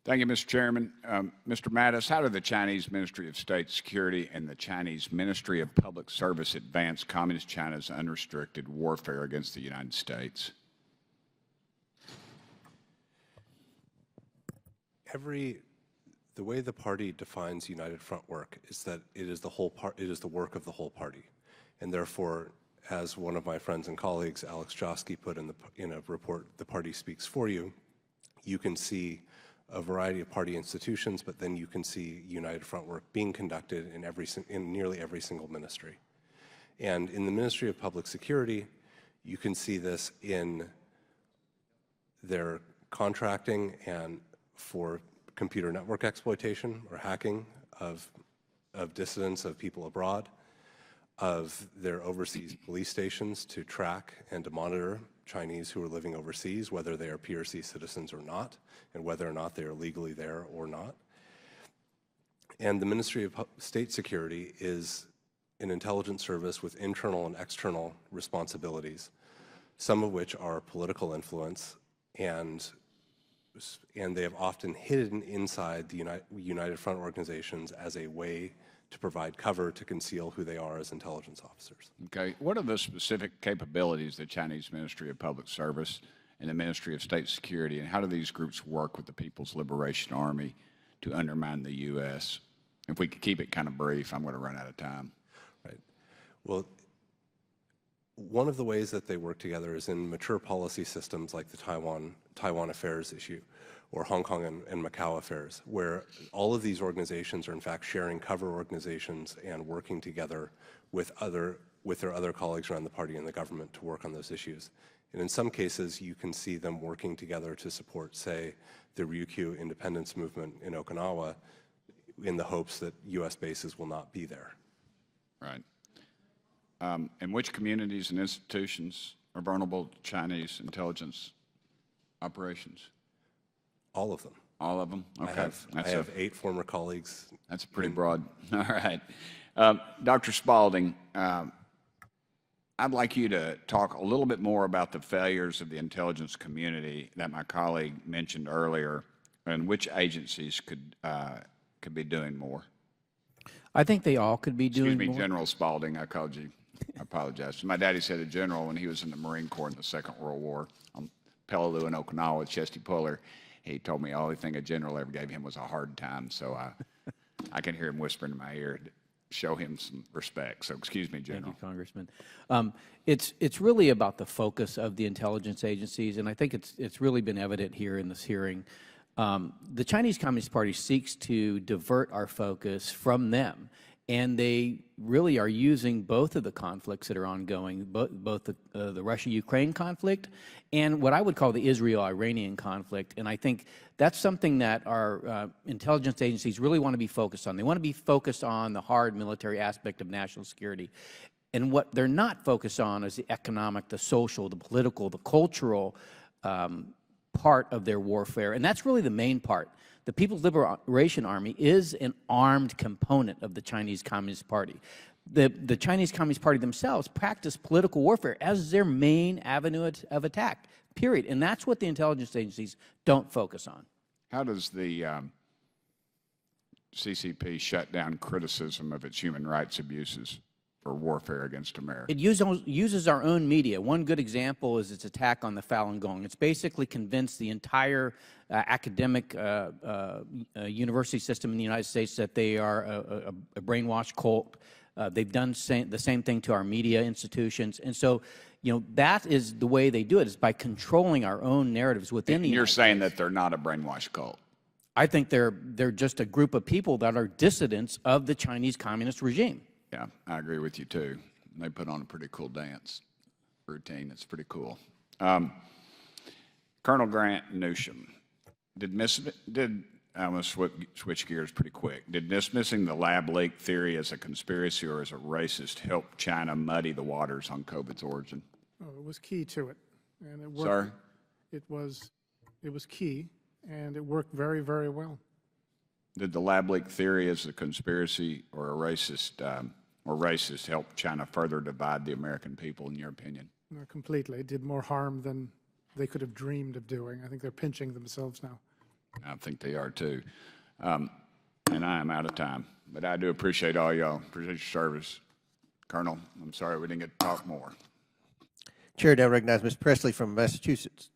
Thank you, Mr. Chairman. Mr. Mattis, how do the Chinese Ministry of State Security and the Chinese Ministry of Public Service advance Communist China's unrestricted warfare against the United States? The way the party defines United Front work is that it is the work of the whole party, and therefore, as one of my friends and colleagues, Alex Josky, put in a report, "The Party Speaks for You," you can see a variety of party institutions, but then you can see United Front work being conducted in nearly every single ministry. And in the Ministry of Public Security, you can see this in their contracting and for computer network exploitation or hacking of dissidents, of people abroad, of their overseas police stations to track and to monitor Chinese who are living overseas, whether they are PRC citizens or not, and whether or not they are legally there or not. And the Ministry of State Security is an intelligence service with internal and external responsibilities, some of which are political influence, and they have often hidden inside the United Front organizations as a way to provide cover to conceal who they are as intelligence officers. Okay. What are the specific capabilities of the Chinese Ministry of Public Service and the Ministry of State Security, and how do these groups work with the People's Liberation Army to undermine the U.S.? If we could keep it kind of brief, I'm going to run out of time. Right. Well, one of the ways that they work together is in mature policy systems like the Taiwan Affairs issue, or Hong Kong and Macau affairs, where all of these organizations are in fact sharing cover organizations and working together with their other colleagues around the party and the government to work on those issues. And in some cases, you can see them working together to support, say, the Ryukyu independence movement in Okinawa in the hopes that U.S. bases will not be there. Right. And which communities and institutions are vulnerable to Chinese intelligence operations? All of them. All of them? Okay. I have 8 former colleagues. That's pretty broad. All right. Dr. Spalding, I'd like you to talk a little bit more about the failures of the intelligence community that my colleague mentioned earlier, and which agencies could be doing more. I think they all could be doing more. Excuse me, General Spalding, I called you. I apologize. My daddy said a general when he was in the Marine Corps in the Second World War on Peleliu in Okinawa with Chesty Puller. He told me the only thing a general ever gave him was a hard time, so I can hear him whispering in my ear to show him some respect. So excuse me, General. Thank you, Congressman. It's really about the focus of the intelligence agencies, and I think it's really been evident here in this hearing. The Chinese Communist Party seeks to divert our focus from them, and they really are using both of the conflicts that are ongoing, both the Russia-Ukraine conflict and what I would call the Israel-Iranian conflict. And I think that's something that our intelligence agencies really want to be focused on. They want to be focused on the hard military aspect of national security. And what they're not focused on is the economic, the social, the political, the cultural part of their warfare. And that's really the main part. The People's Liberation Army is an armed component of the Chinese Communist Party. The Chinese Communist Party themselves practice political warfare as their main avenue of attack, period. And that's what the intelligence agencies don't focus on. How does the CCP shut down criticism of its human rights abuses for warfare against America? It uses our own media. One good example is its attack on the Falun Gong. It's basically convinced the entire academic university system in the United States that they are a brainwashed cult. They've done the same thing to our media institutions. And so, you know, that is the way they do it, is by controlling our own narratives within the United States. You're saying that they're not a brainwashed cult? I think they're just a group of people that are dissidents of the Chinese communist regime. Yeah, I agree with you too. They put on a pretty cool dance routine. It's pretty cool. Colonel Grant Newsham, I'm going to switch gears pretty quick. Did dismissing the lab leak theory as a conspiracy or as a racist help China muddy the waters on COVID's origin? Oh, it was key to it, and it worked. Sir? It was key, and it worked very, very well. Did the lab leak theory as a conspiracy or a racist help China further divide the American people, in your opinion? No, completely. It did more harm than they could have dreamed of doing. I think they're pinching themselves now. I think they are too. And I am out of time, but I do appreciate all y'all. Appreciate your service. Colonel, I'm sorry we didn't get to talk more. Chair now recognizes Ms. Presley from Massachusetts.